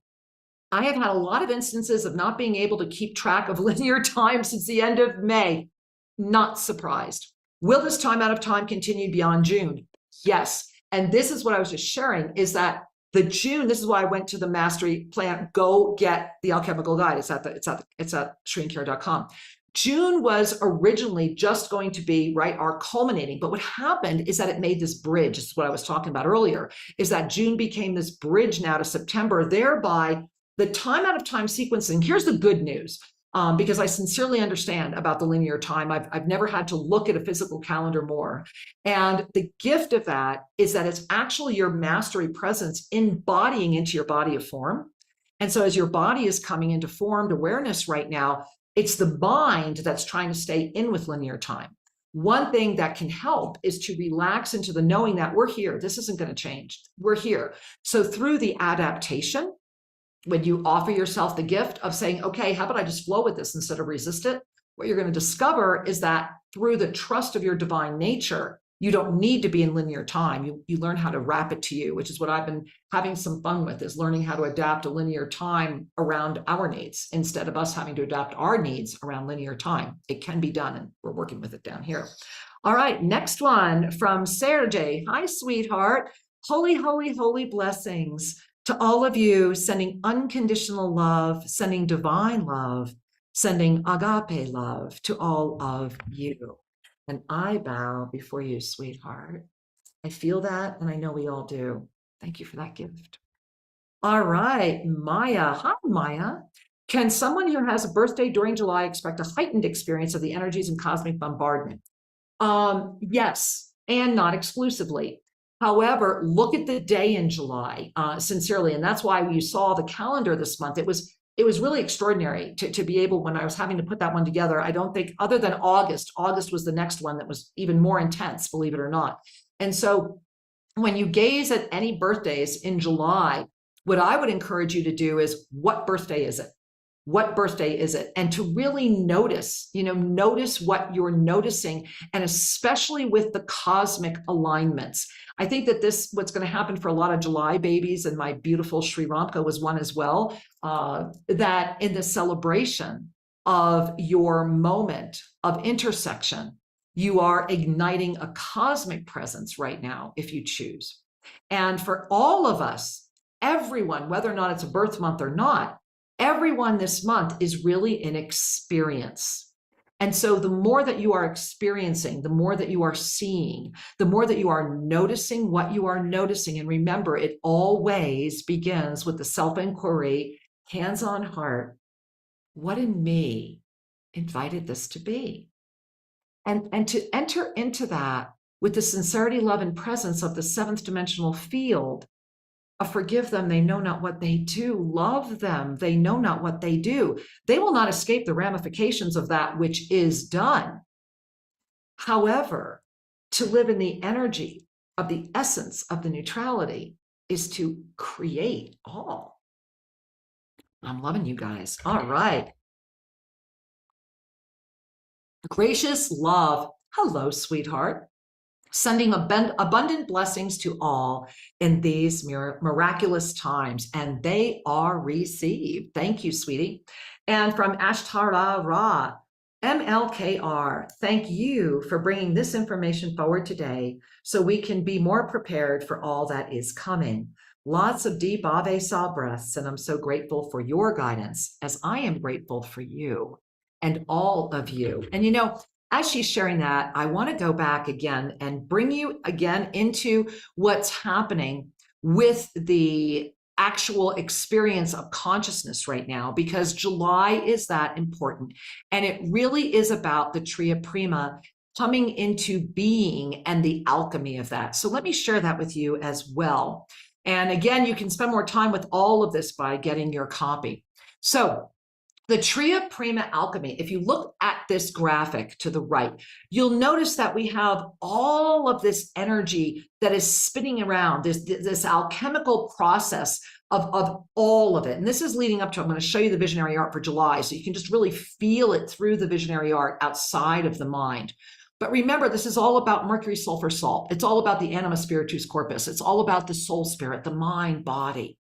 I have had a lot of instances of not being able to keep track of linear time since the end of May. Not surprised. Will this time out of time continue beyond June? Yes. And this is what I was just sharing, is that the June, this is why I went to the mastery plan. Go get the alchemical guide. It's at shriankira.com. June was originally just going to be, right, our culminating. But what happened is that it made this bridge. This is what I was talking about earlier, is that June became this bridge now to September, thereby the time out of time sequencing. Here's the good news, because I sincerely understand about the linear time. I've never had to look at a physical calendar more. And the gift of that is that it's actually your mastery presence embodying into your body of form. And so as your body is coming into formed awareness right now, it's the mind that's trying to stay in with linear time. One thing that can help is to relax into the knowing that we're here. This isn't going to change. We're here. So through the adaptation, when you offer yourself the gift of saying, okay, how about I just flow with this instead of resist it? What you're going to discover is that through the trust of your divine nature, you don't need to be in linear time. You learn how to wrap it to you, which is what I've been having some fun with, is learning how to adapt a linear time around our needs instead of us having to adapt our needs around linear time. It can be done, and we're working with it down here. All right, next one from Sergey. Hi, sweetheart. Holy, holy, holy blessings to all of you, sending unconditional love, sending divine love, sending agape love to all of you. And I bow before you, sweetheart. I feel that, and I know we all do. Thank you for that gift. All right, Maya. Hi, Maya. Can someone who has a birthday during July expect a heightened experience of the energies and cosmic bombardment? Yes, and not exclusively. However, look at the day in July, sincerely, and that's why you saw the calendar this month. It was really extraordinary to be able, when I was having to put that one together. I don't think, other than August was the next one that was even more intense, believe it or not. And so when you gaze at any birthdays in July, what I would encourage you to do is, what birthday is it? What birthday is it? And to really notice, notice what you're noticing, and especially with the cosmic alignments. I think that what's going to happen for a lot of July babies, and my beautiful Sri Ramka was one as well, that in the celebration of your moment of intersection, you are igniting a cosmic presence right now, if you choose. And for all of us, everyone, whether or not it's a birth month or not, everyone this month is really an experience. And so the more that you are experiencing, the more that you are seeing, the more that you are noticing what you are noticing. And remember, it always begins with the self-inquiry, hands-on heart. What in me invited this to be? And to enter into that with the sincerity, love, and presence of the seventh dimensional field. Forgive them, they know not what they do. Love them, they know not what they do. They will not escape the ramifications of that which is done. However, to live in the energy of the essence of the neutrality is to create all. I'm loving you guys. All right. Gracious love. Hello, sweetheart. sending abundant blessings to all in these miraculous times, and they are received. Thank you, sweetie. And from Ashtara Ra, MLKR, thank you for bringing this information forward today so we can be more prepared for all that is coming. Lots of deep Ave Sa breaths, and I'm so grateful for your guidance, as I am grateful for you and all of you. And you know, as she's sharing that, I want to go back again and bring you again into what's happening with the actual experience of consciousness right now, because July is that important. And it really is about the tree of Prima coming into being and the alchemy of that. So let me share that with you as well. And again, you can spend more time with all of this by getting your copy. So the tree of Prima alchemy, if you look at this graphic to the right, you'll notice that we have all of this energy that is spinning around, this alchemical process of all of it. And this is leading up to, I'm going to show you the visionary art for July, so you can just really feel it through the visionary art outside of the mind. But remember, this is all about Mercury, sulfur, salt. It's all about the anima spiritus corpus. It's all about the soul spirit, the mind, body.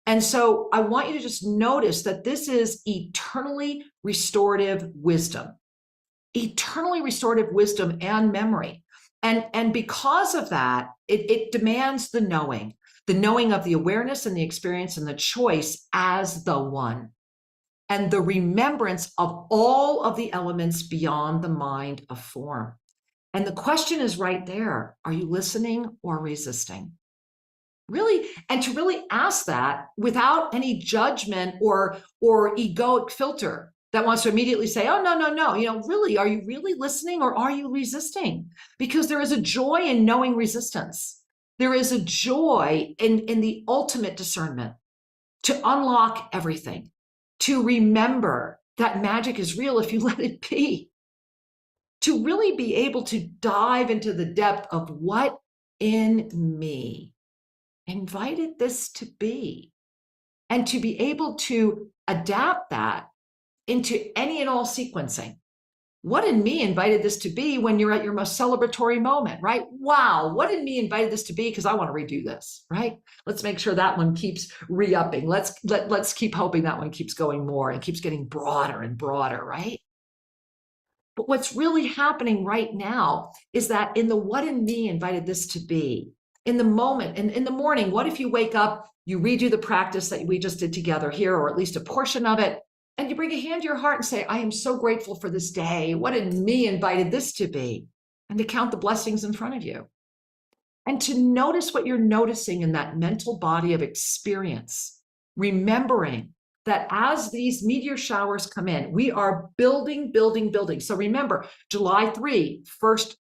And so I want you to just notice that this is eternally restorative wisdom and memory. And because of that, it demands the knowing of the awareness and the experience and the choice as the one, and the remembrance of all of the elements beyond the mind of form. And the question is right there: are you listening or resisting? Really, and to really ask that without any judgment or egoic filter that wants to immediately say, oh, no, you know, really, are you really listening or are you resisting? Because there is a joy in knowing resistance. There is a joy in the ultimate discernment to unlock everything, to remember that magic is real if you let it be, to really be able to dive into the depth of what in me invited this to be, and to be able to adapt that into any and all sequencing. What in me invited this to be when you're at your most celebratory moment, right? Wow, what in me invited this to be because I want to redo this, right? Let's make sure that one keeps re-upping. Let's keep hoping that one keeps going more and keeps getting broader and broader, right? But what's really happening right now is that in the what in me invited this to be, in the moment, and in the morning, what if you wake up, you redo the practice that we just did together here, or at least a portion of it, and you bring a hand to your heart and say, I am so grateful for this day. What in me invited this to be? And to count the blessings in front of you. And to notice what you're noticing in that mental body of experience, remembering that as these meteor showers come in, we are building. So remember, July 3, first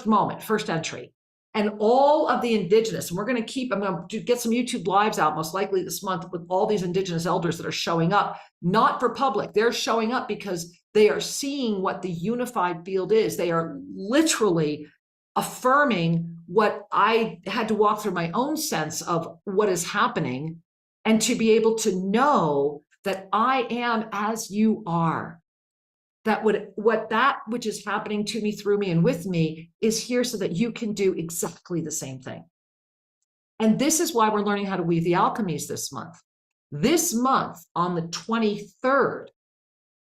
moment, first entry. And all of the indigenous, and I'm going to get some YouTube lives out most likely this month with all these indigenous elders that are showing up, not for public. They're showing up because they are seeing what the unified field is. They are literally affirming what I had to walk through my own sense of what is happening, and to be able to know that I am as you are. That which is happening to me, through me, and with me is here so that you can do exactly the same thing. And this is why we're learning how to weave the alchemies this month. This month, on the 23rd,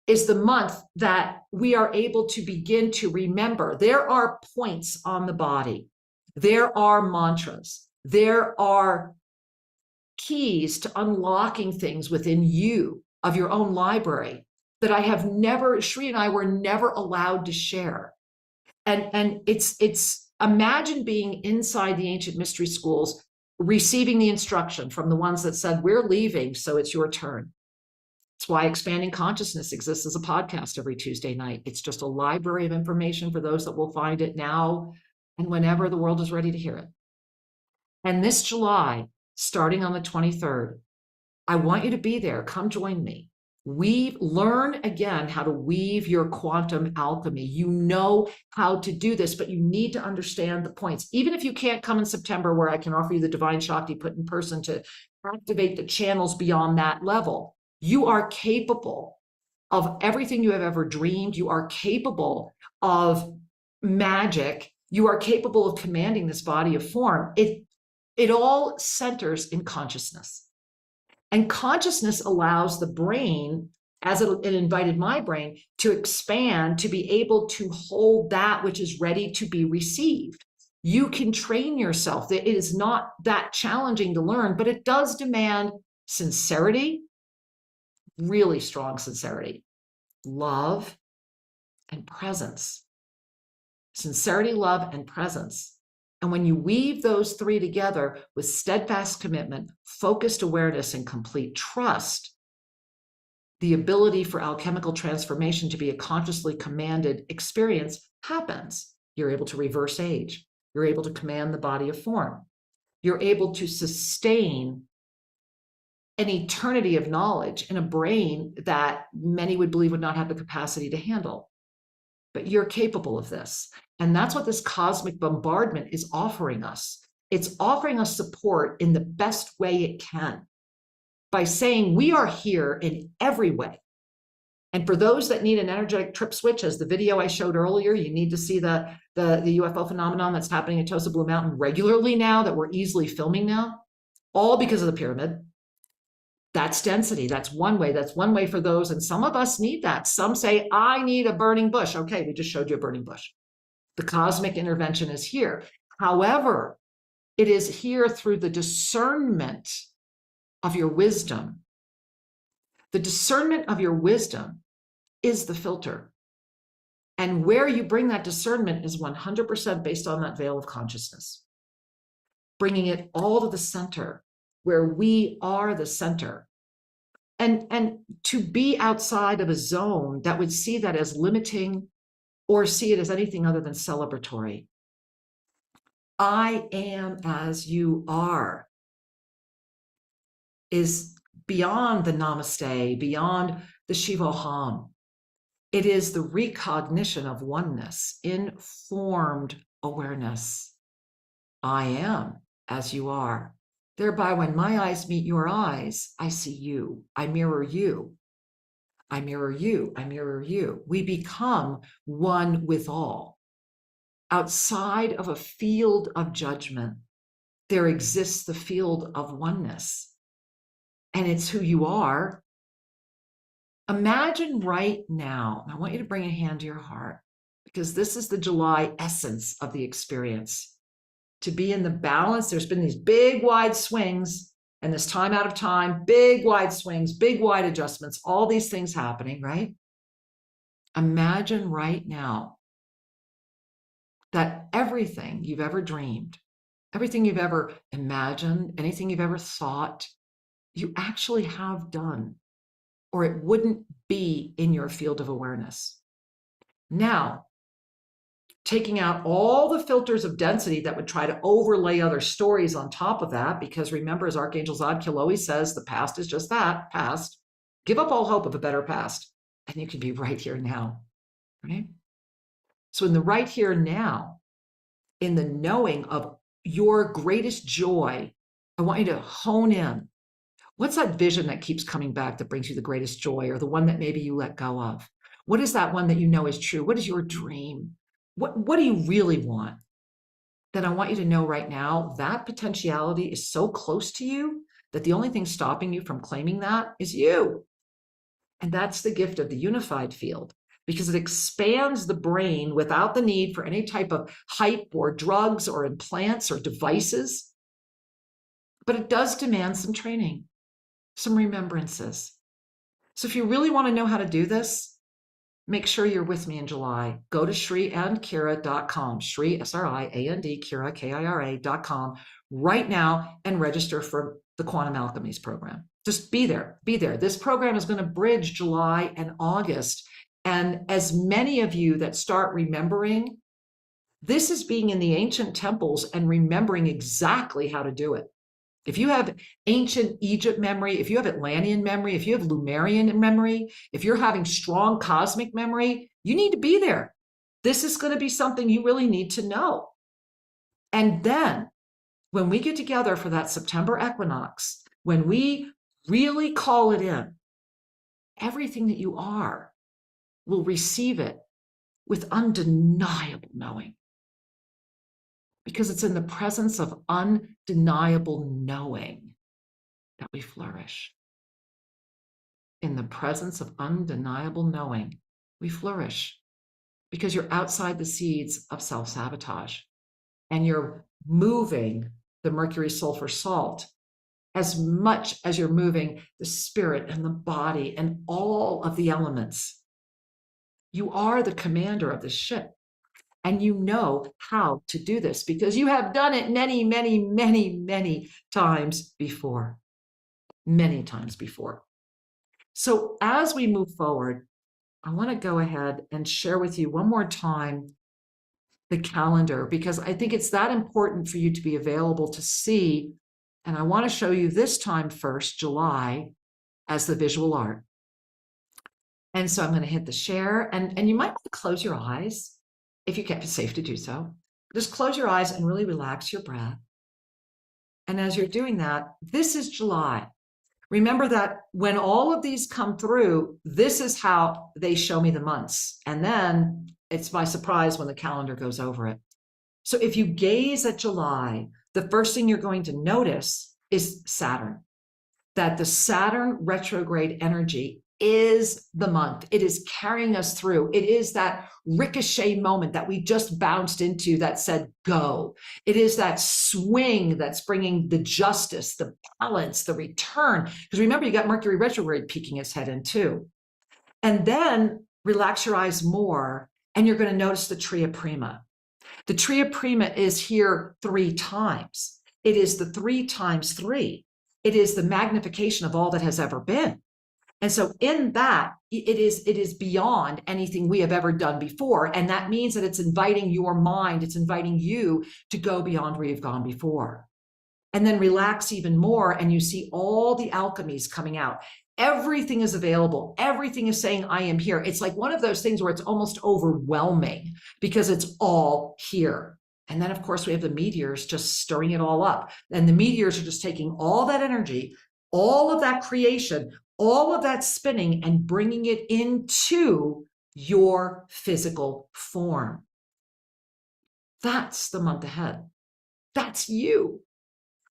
is the month that we are able to begin to remember. There are points on the body. There are mantras. There are keys to unlocking things within you of your own library that I have never, Shri and I were never allowed to share. And it's imagine being inside the ancient mystery schools, receiving the instruction from the ones that said, we're leaving, so it's your turn. It's why Expanding Consciousness exists as a podcast every Tuesday night. It's just a library of information for those that will find it now and whenever the world is ready to hear it. And this July, starting on the 23rd, I want you to be there. Come join me. Learn again how to weave your quantum alchemy. You know how to do this, but you need to understand the points. Even if you can't come in September, where I can offer you the Divine Shakti put in person to activate the channels beyond that level, you are capable of everything you have ever dreamed. You are capable of magic You are capable of commanding this body of form. It all centers in consciousness. And consciousness allows the brain, as it invited my brain, to expand, to be able to hold that which is ready to be received. You can train yourself. It is not that challenging to learn, but it does demand sincerity, really strong sincerity, love, and presence. Sincerity, love, and presence. And when you weave those three together with steadfast commitment, focused awareness, and complete trust, the ability for alchemical transformation to be a consciously commanded experience happens. You're able to reverse age. You're able to command the body of form. You're able to sustain an eternity of knowledge in a brain that many would believe would not have the capacity to handle. But you're capable of this. And that's what this cosmic bombardment is offering us. It's offering us support in the best way it can by saying we are here in every way. And for those that need an energetic trip switch, as the video I showed earlier, you need to see the UFO phenomenon that's happening at Tosa Blue Mountain regularly now, that we're easily filming now, all because of the pyramid. That's density. That's one way. That's one way for those. And some of us need that. Some say, I need a burning bush. Okay, we just showed you a burning bush. The cosmic intervention is here. However, it is here through the discernment of your wisdom. The discernment of your wisdom is the filter. And where you bring that discernment is 100% based on that veil of consciousness. Bringing it all to the center, where we are the center. And to be outside of a zone that would see that as limiting or see it as anything other than celebratory. I am as you are is beyond the namaste, beyond the shivoham. It is the recognition of oneness, informed awareness. I am as you are. Thereby, when my eyes meet your eyes, I see you. I mirror you. I mirror you. I mirror you. We become one with all. Outside of a field of judgment, there exists the field of oneness. And it's who you are. Imagine right now, and I want you to bring a hand to your heart, because this is the July essence of the experience. To be in the balance, there's been these big, wide swings, and this time out of time, big, wide swings, big, wide adjustments, all these things happening, right? Imagine right now that everything you've ever dreamed, everything you've ever imagined, anything you've ever thought, you actually have done, or it wouldn't be in your field of awareness. Now, taking out all the filters of density that would try to overlay other stories on top of that, because remember, as Archangel Zadkiel always says, the past is just that, past. Give up all hope of a better past, and you can be right here now, right? So in the right here now, in the knowing of your greatest joy, I want you to hone in. What's that vision that keeps coming back that brings you the greatest joy, or the one that maybe you let go of? What is that one that you know is true? What is your dream? What do you really want? Then I want you to know right now that potentiality is so close to you that the only thing stopping you from claiming that is you. And that's the gift of the unified field, because it expands the brain without the need for any type of hype or drugs or implants or devices. But it does demand some training, some remembrances. So if you really want to know how to do this, make sure you're with me in July. Go to SriandKira.com, Sri, S-R-I-A-N-D, Kira, K-I-R-A.com right now and register for the Quantum Alchemies program. Just be there, be there. This program is going to bridge July and August. And as many of you that start remembering, this is being in the ancient temples and remembering exactly how to do it. If you have ancient Egypt memory, if you have Atlantean memory, if you have Lemurian memory, if you're having strong cosmic memory, you need to be there. This is going to be something you really need to know. And then when we get together for that September equinox, when we really call it in, everything that you are will receive it with undeniable knowing. because it's in the presence of undeniable knowing that we flourish. In the presence of undeniable knowing, we flourish because you're outside the seeds of self-sabotage and you're moving the mercury, sulfur, salt as much as you're moving the spirit and the body and all of the elements. You are the commander of the ship, and you know how to do this because you have done it many, many, many, many times before. Many times before. So as we move forward, I want to go ahead and share with you one more time the calendar, because I think it's that important for you to be available to see. And I want to show you this time first, July, as the visual art. And so I'm going to hit the share, and you might want to close your eyes if you get safe to do so. Just close your eyes and really relax your breath. And as you're doing that, this is July. Remember that when all of these come through, this is how they show me the months. And then it's by surprise when the calendar goes over it. So if you gaze at July, the first thing you're going to notice is Saturn, that the Saturn retrograde energy is the month. It is carrying us through. It is that ricochet moment that we just bounced into that said, go. It is that swing that's bringing the justice, the balance, the return. Because remember, you got Mercury retrograde peeking its head in too. And then relax your eyes more, and you're going to notice the tree of Prima. The tree of Prima is here 3 times. It is the 3 times 3. It is the magnification of all that has ever been. And so in that, it is beyond anything we have ever done before. And that means that it's inviting your mind, it's inviting you to go beyond where you've gone before. And then relax even more, and you see all the alchemies coming out. Everything is available. Everything is saying, I am here. It's like one of those things where it's almost overwhelming because it's all here. And then, of course, we have the meteors just stirring it all up. And the meteors are just taking all that energy, all of that creation, all of that spinning, and bringing it into your physical form. That's the month ahead. That's you.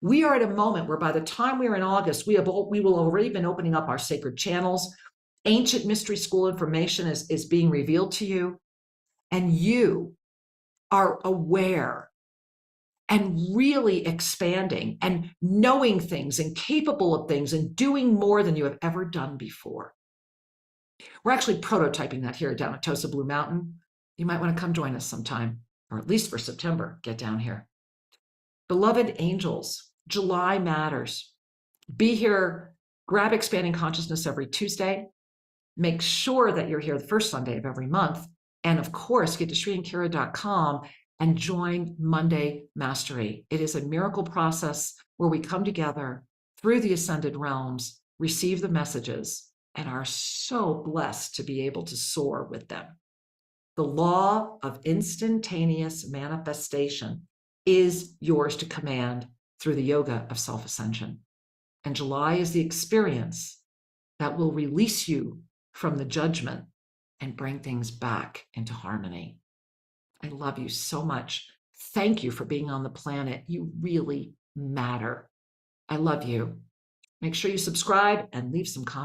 We are at a moment where by the time we're in August, we will already been opening up our sacred channels. Ancient mystery school information is being revealed to you, and you are aware and really expanding and knowing things and capable of things and doing more than you have ever done before. We're actually prototyping that here down at Tosa Blue Mountain. You might want to come join us sometime, or at least for September, get down here. Beloved angels, July matters. Be here, grab Expanding Consciousness every Tuesday. Make sure that you're here the first Sunday of every month. And of course, get to ShriandKira.com and join Monday Mastery. It is a miracle process where we come together through the ascended realms, receive the messages, and are so blessed to be able to soar with them. The law of instantaneous manifestation is yours to command through the Yoga of Self-Ascension. And July is the experience that will release you from the judgment and bring things back into harmony. I love you so much. Thank you for being on the planet. You really matter. I love you. Make sure you subscribe and leave some comments.